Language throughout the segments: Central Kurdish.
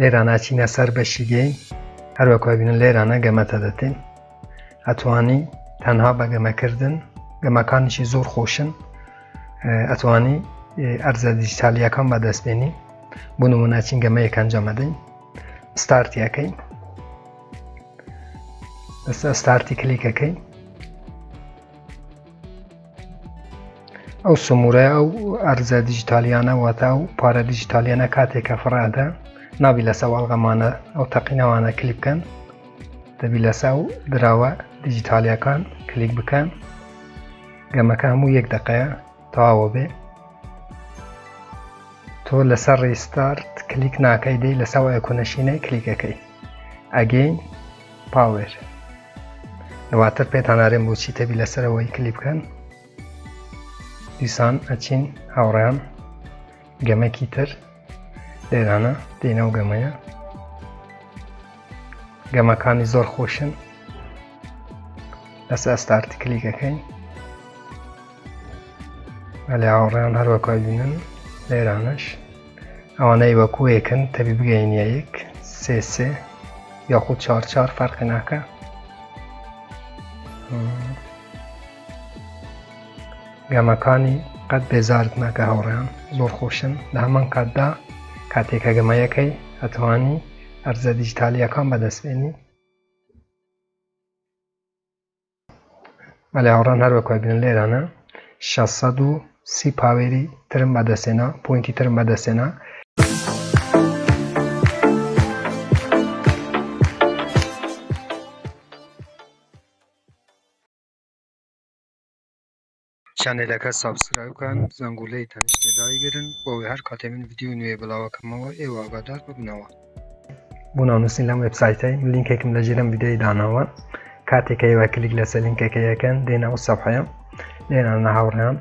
لێرانە چینە سەر بەشیگەی هەروەکو ببینن لێرانە گەمەتە دەتین ئەتوانی تەنها بە گەمەکردن گەمەکانیشی زۆر خۆشن ئەتوانی ئەرزە دیجیتالیەکان بەدەستبێنی بۆ نمونە چین گەمەیەک ئەنجام بدەین ستارتیەکەی لەسەر ستارتی کلیکەکەی ئەو سمورەیە ئەو ئەرزە دیجیتالیانە واتە ئەو پارە دیجیتالیانە کاتێکە فڕادە نابی لەسە وەڵغەمانە ئەو تەقینەوانە کلیک بکەن دەبی لەسە ئەو دراوە دیجیتالیەکان کلیک بکەن گەمەکە هەموو 1 دقەیە تەواوە بێ تۆ لەسەر ڕیستارت کلیک ناکەی دەی لەسەر ئایکۆنەشینەی کلیکەکەی ئەگەین پاوەر لەواتر پێتانارێن بۆچی تەبی لەسەرەوەی کلیک بکەن دیسان ئەچین هاوڕێیان گەمەکی تر لێرانە دێنە و گەمەیە گەمەکانی زۆر خۆشن لەسەر ستارتی کلیکەکەی لە هاوڕێیان هەروەکو بینن لێرانەش ئەوانەی وەکوەیەکن تەبی بگەینە 1 3 یاخود 4 فەرقی ناکە گەمەکانی قەت بێزارت ناکە هاوڕێیان زۆر خۆشن لە هەمان کاتدا کاتێکە گەمەیەکەی ئەتوانی ئەرزە دیجیتالیەکان بەدەستبێنی بەڵێ هاوڕێیان هەروەکو بینن لێرانە 630 پاوێری ترم بەدەستێنا پوینتی ترم بەدەستێنا چانێلەکە سابسکرایب بکەن زەنگوولەی تەنیشتێدای گرن بۆەوەی هەر کاتێ من ڤیدیۆ نوێ بڵاوەکەمەوە ئێوە ئاگادار ببنەوە بۆ ناونووسین لەم وێبسایتەی لینکێکم لەژێرم ڤیدیۆی داناوە کاتێکە ئێوە کلیک لەسەر لینکەکە یەکەن دێنە ئەو سەفحەیە لێرانە هاوڕێیان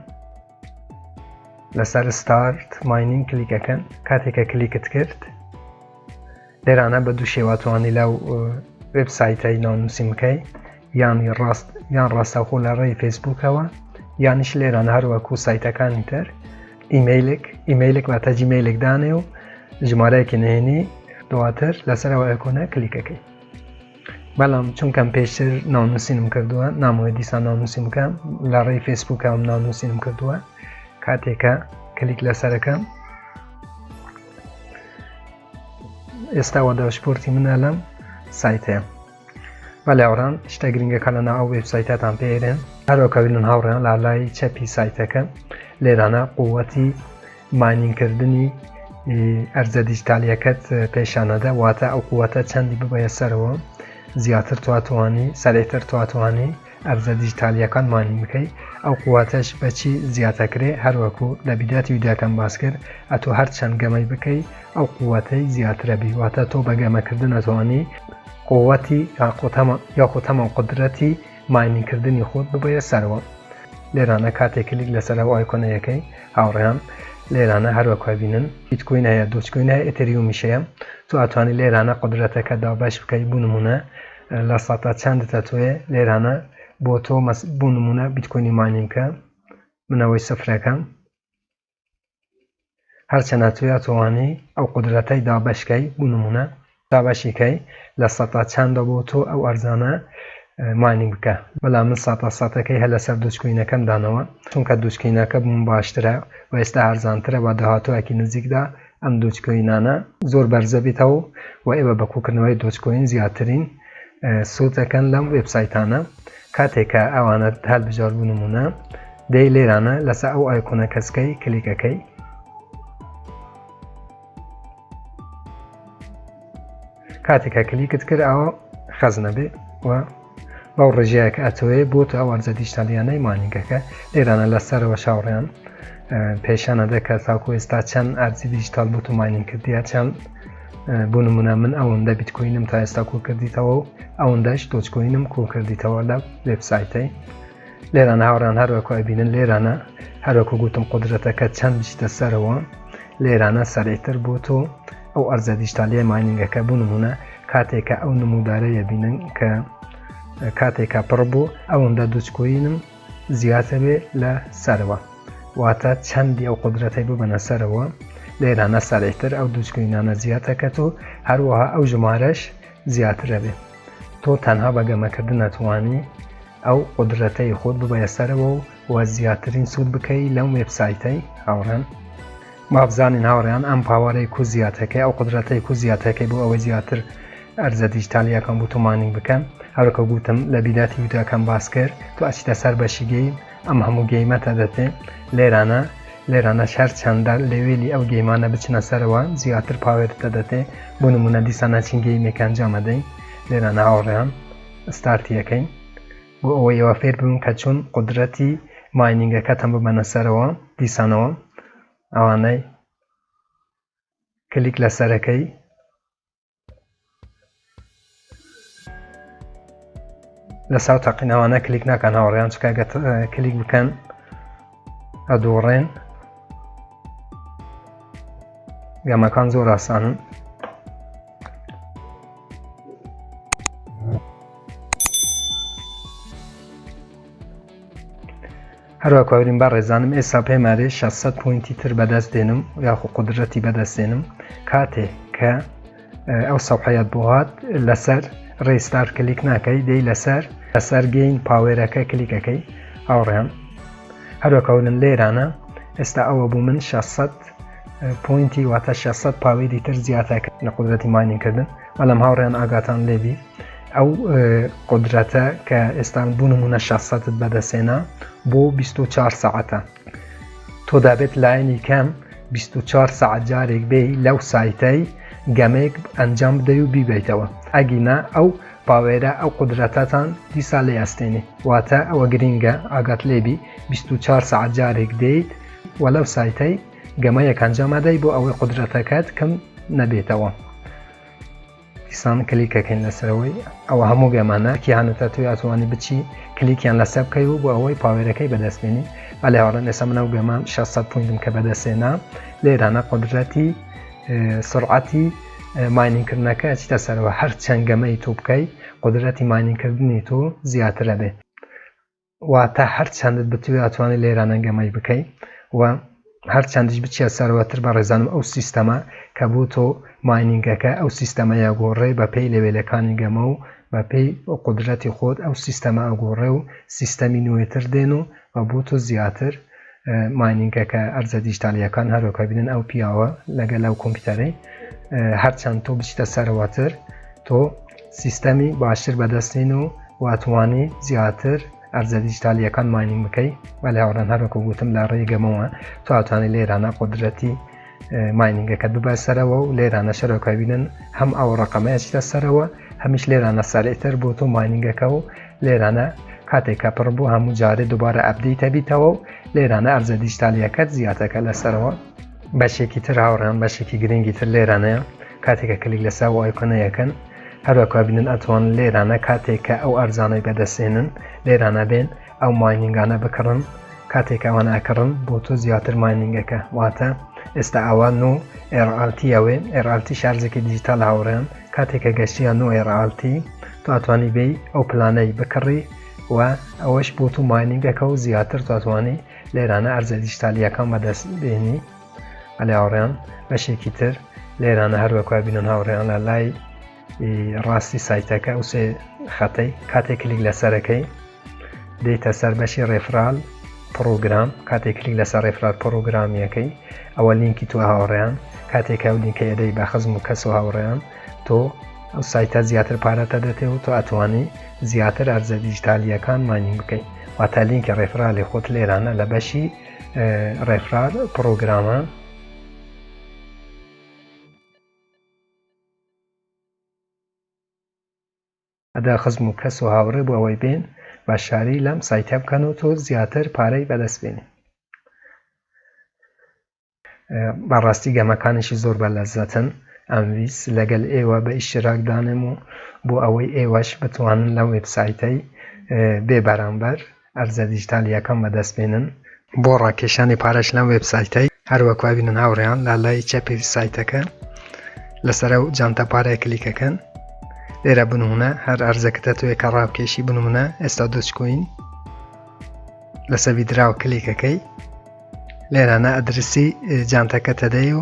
لەسەر ستارت ماینینگ کلیکەکەن کاتێکە کلیکت کرد لێرانە بە دوو شێواتوانی لەو وێبسایتەی ناونووسین بکەی یان ڕاستەوخۆ لە ڕێی فەیسبووکەوە یانیش لێرانە هەروەکو سایتەکانی تر ئیمەیلێک واتە جیمەیلێک دانێ و ژمارەیەکی نهێنی دواتر لەسەرەوە ئایکۆنە کلیکەکەی بەڵام چونکەم پێشتر ناونووسینم کردووە نامەوێت دیسان ناونووسین بکەم لە ڕێی فەیسبووکەوەم ناونووسینم کردووە کاتێکە کلیک لەسەرەکەم ئێستاوە داشبۆرتی منە لەم سایتەیە بەڵێ هاوڕان شتە گرنگەکە لەناو ئەو وێبسایتەتان پێێرن هەروەکە بینن هاوڕێیان لە لای چەپی سایتەکە لێرانە قووەتی ماینینگکردنی ئەرزە دیجیتالیەکەت پێشانەدە واتە ئەو قووەتە چەندی ببەیە سەرەوە زیاتر تواتوانی سەرێتر تواتوانی ئەرزە دیجیتالیەکان ماینینگ بکەی ئەو قووەتەش بەچی زیاتەکرێ هەروەکو لە بیداتی ویدیۆکەم باس کرد ئەتۆ هەر چەند گەمەی بکەی ئەو قووەتەی زیاترە بی واتە تۆ بە گەمەکردن ئەتوانی قووەتی یاخود هەمان قودرەتی ماینینگکردنی خۆت ببەیە سەرەوە لێرانە کاتێک کلیک لەسەرەوە ئایکۆنەیەکەی هاوڕێیان لێرانە هەروەکو بینن بیتکۆین هەیە دۆچکۆین هەیە ئێتریومیش هەیە تو ئەتوانی لێرانە قودرەتەکە دابەش بکەی بوو نمونە لە سەتا چەندتە توێ لێرانە بۆ تۆ بوو نمونە بیتکۆینی ماینینگکە منەوەی سفرەکەم هەرچەندە توێ ئەتوانی ئەو قودرەتەی دابەشکەی بوو نمونە دابەشیکەی لە سەتا چەندە بۆ تۆ ئەو ئەرزانە ماینینگ بکە بەڵام من سەتەکەی هەر لەسەر دۆچکۆینەکەم دانەوە چونکە دۆچکۆینەکە بووم باشترە و ئێستا هەرزانترە بە داهاتووەکی نزیکدا ئەم دۆچکۆینانە زۆر بەرزە بیتەوە و ئێوە بەکوکردنەوەی دۆچکۆین زیاترین سودەکەن لەم وێبسایتانە کاتێکە ئەوانە هەڵبژار بوو نمونە دەی لێرانە لەسەر ئەو ئایکۆنە کەسکەی کلیکەکەی کاتێکە کلیکت کرد ئەوە خەزنە بێ و بەو ڕێژەیەکە ئەتوێ بۆ تو ئەو ئەرزە دیجیتالیانەی ماینینگەکە لێرانە لەسەرەوە شاوڕێیان پێشانەدە کە تاکو ئێستا چەند ئەرزی دیجیتال بۆ تو ماینینگ کردیە چەند بۆ نمونە من ئەوەندە بیتکۆینم تا ئێستا کۆ کردیتەوە و ئەوەندەش دۆچکۆینم کۆ کردیتەوە لە وێبسایتەی لێرانە هاوڕێیان هەروەکو ئەبینن لێرانە هەروەکو گوتم قودرەتەکە چەند بچیتە سەرەوە لێرانە سەرێتر بۆ تۆ ئەو ئەرزە دیجیتالیە ماینینگەکە بوو نمونە کاتێکە ئەو نمودارەیە بینن کە کاتێکە پڕ بوو ئەوەندە دۆچکۆینم زیاتر بێ لە سەرەوە واتە چەندی ئەو قودرەتەی ببەنە سەرەوە لێرانە سەرێکتر ئەو دووچکوینانە زیاتەکەت و هەروەها ئەو ژمارەش زیاترە بێ. تۆ تەنها بە گەمەکردن نەتوانی ئەو قودرەتەی خۆت ببەیە سەرەوە و زیاترین سوود بکەی لەم وێبسایتەی هاوڕێن. با بزانین هاوڕێیان ئەم پاوەڕەی کو زیاتەکەی ئەو قودرەتەی کو زیاتەکەی بۆ ئەوەی زیاتر ئەرزە دیجیتالیەکەم بۆ تۆ ماینینگ بکەم. هەروەکە گوتم لە بیداتی ویدیۆکەم باس کرد تۆ ئەچیتە سەر بەشی گەیم ئەم هەموو گەیمەتە دەتێ لێرانە هەر چەندە لێوێلی ئەو گەیمانە بچنە سەرەوە زیاتر پاوێرتە دەتێ. بۆ نمونە دیسانە چین گەیمێک ئەنجامەدەین لێرانە هاوڕێیان ستارتیەکەین بۆ ئەوەی ئەوە فێر ببن کە چۆن قودرەتی ماینینگەکەتم ببەنە سەرەوە دیسانەوە. ئەوانەی کلیک لەسەرەکەی لە ساو تەقینەوانە کلیک ناکەن هاوڕێیان چکە کلیک بکەن ئەدوڕێن گەمەکان زۆر ئاسانن. هەروەک وەرین بە ڕێزانم ئێستا پێمارێ 600 پوینتی تر بەدەست دێنم یاخو قودرەتی بەدەستێنم کاتێک کە ئەو سەوحەیەت بۆ هات لەسەر ڕێستار کلیک ناکەی دەی لەسەر گەین پاوێرەکە کلیکەکەی هاوڕێیان. هەروەکەونن لێرانە ئێستا ئەوە بوو من 600 پوینتی واتە 600 پاوێری تر زیاتەکە لە قودرەتی ماینینگکردن. بەڵام هاوڕێیان ئاگاتان لێبی ئەو قودرەتە کە ئێستا بوونمونە 600 بەدەسێنە بۆ 24 ساعتە. تۆ دەبێت لایەنی کەم 24 ساعت جارێک بێی لەو سایتەی گەمێک ئەنجام بدەی و بیبیتەوە. ئەگینا ئەو پاوێرە ئەو قودرەتەتان دیسا لێ ئەستێنی واتە ئەوە گرینگە ئاگات لێبی 24 ساعت جارێک دەیت و لەو سایتەی گەمەیەک ئەنجامەدەی بۆ ئەوەی قودرەتەکەت کەم نەبێتەوە. دیسان کلیکەکەین لەسەرەوەی ئەوە هەموو گەمانە کیانەتە توی ئەتوانی بچی کلیکیان لەسەر بکەی و بۆ ئەوەی پاوێرەکەی بەدەستێنی. ئەلێ هاوڕێن ئێستا منە و گەمان 600 پوینتم کە بەدەستێنا لێرانە قودرەتی سرعەتی ماینینگکردنەکە ئەچیتە سەرەوە. هەر چەند گەمەی تۆ بکەی قودرەتی ماینینگکردنی تۆ زیاترە بێ واتە هەر چەندت بتوێ ئەتوانی لێرانە گەمەی بکەی و هەر چەندیش بچیە سەرەوەتر بە ڕێزانم ئەو سیستەمە کە بۆ تۆ ماینینگەکە ئەو سیستەمەیە گۆڕێ بە پێی لێوێلەکانی گەمە و بە پێی قودرەتی خۆت ئەو سیستەمە ئەگۆڕێ و سیستەمی نوێتر دێن و بۆ تۆ زیاتر ماینینگەکە ئەرزە دیجیتالیەکان هەروەکە بینن ئەو پیاوە لەگەڵ ئەو کۆمپیوتەرەی هەرچەند تۆ بچیتە سەرەوەتر تۆ سیستەمی باشتر بەدەستێن و واتوانی زیاتر ئەرزە دیجیتالیەکان ماینینگ بکەی. بەڵێ هاوڕێن هەروەکە گوتم لە ڕێی گەمەوە تۆ ئەتوانی لێرانە قودرەتی ماینینگەکەت ببە سەرەوە و لێرانە شەرەوەکە بینن هەم ئەو ڕقەمەیە چیتە سەرەوە هەمیش لێرانە سەرێتر بۆ تۆ ماینینگەکە و لێرانە کاتێکە پڕ بوو هەموو جارێ دووبارە ئەپدەیتە بیتەوە و لێرانە ئەرزە دیجیتالیەکەت زیاتەکە لەسەرەوە. بەشێکی تر هاوڕێن بەشێکی گرنگی تر لێرانەیە کاتێکە کلیک لەسەر ئایکۆنەیەکەن هەروەکە بینن ئەتوان لێرانە کاتێککە ئەو ئەرزانەی بەدەستێنن لێرانە بێن ئەو ماینینگانە بکڕن کاتێک ئەوان ئەکڕن بۆ تۆ زیاتر ماینینگەکە واتە ئێستا ئەوە نو ئێڕالتیەوێ ئێڕالتی شارزێکی دیجیتال هاوڕێن کاتێکە گەشتیان نو ئێڕالتی تۆ ئەتوانی بێی ئەو پلانەی بکڕی و ئەوەش بۆ تو ماینینگەکە و زیاتر تواتوانی لێرانە ئەرزە دیجیتالیەکان بەدەست بێنی. ئەلێ هاوڕێیان بەشێکی تر لێرانە هەروەکە بینن هاوڕێیان لە لای ڕاستی سایتەکە و سێ خەتەی کاتێک کلیک لەسەرەکەی دێتە سەر بەشی ڕێفرال پرۆگرام کاتێک کلیک لەسەر ڕێفرال پرۆگرامیەکەی ئەوە لینکی تو هاوڕێیان کاتێکە ئەو لینکە ئەدەی بە خزم و کەس و هاوڕێیان تۆ ئەو سایتە زیاتر پارەتە دەتێ و تۆ ئەتوانی زیاتر ئەرزە دیجیتالیەکان ماینینگ بکەیت واتە لینکە ڕێفرالی خۆت لێرانە لە بەشی ڕێفرال پرۆگرامە ئەدا خزم و کەس و هاوڕێ بۆ ئەوەی بێن باشاری لەم سایتە بکەن و تۆ زیاتر پارەی بەدەست بێنی. بەڕاستی گەمەکانیشی زۆر بە لەزەتن ئەمویست لەگەڵ ئێوە بە ئیشتراک دانم و بۆ ئەوەی ئێوەش بتوانن لەو وێبسایتەی بێ بەرامبەر ئەرزە دیجیتالیەکان بەدەست بێنن بۆ ڕاکێشانی پارەش لەم وێبسایتەی هەروەک بینن هاوڕێیان لە لای چەپی سایتەکە لەسەر ئەو جانتە پارەی کلیکەکەن لێرە بنمونە هەر ئەرزەکەتە توێ کە ڕابکێشی بنمونە ئێستا دۆچکۆین لەسەر ویدراوە کلیکەکەی لێرانە ئەدرسی جانتەکە تەدەی و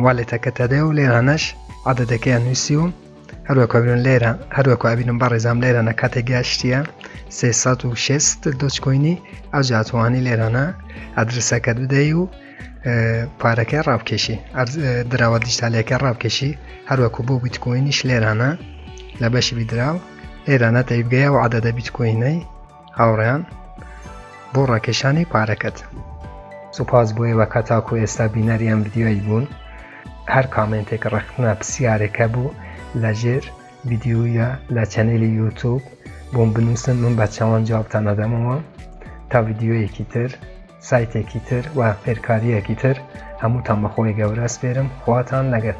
والێتەکە تەدەی و لێرانەش عەدەدەکەیان نووسی و هەروەکو ببینن لێرە هەروەکو ئەبینم بەڕێزام لێرانە کاتێک گەشتیە 360 دۆچکۆینی ئەو جاتوانی لێرانە ئەدرسەکە بدەی و پارەکە ڕابکێشی دراوە دیجیتالەکە ڕابکێشی هەروەکو بۆ بیتکۆینیش لێرانە لە بەشی بیدراو لێرانە تەیبگەیە و عەدەدە بیتکۆینەی هاوڕێیان بۆ ڕاکێشانی پارەکەت. سوپاس بۆ ئێوە کە تاکو ئێستا بینەری ئەم ڤیدیۆی بوون. هەر کامنتێک ڕخنە پرسیارێکە بوو لەژێر ڤیدیۆیە لە چەنێلی یوتیوب بۆم بنووسن من بە چاوان جوابتان ئەدەمەوە تا ڤیدیۆیەکی تر سایتێکی تر و فێرکاریەکی تر هەمووتان بەخۆی گەورە سپێرم خواتان لەگەڵ.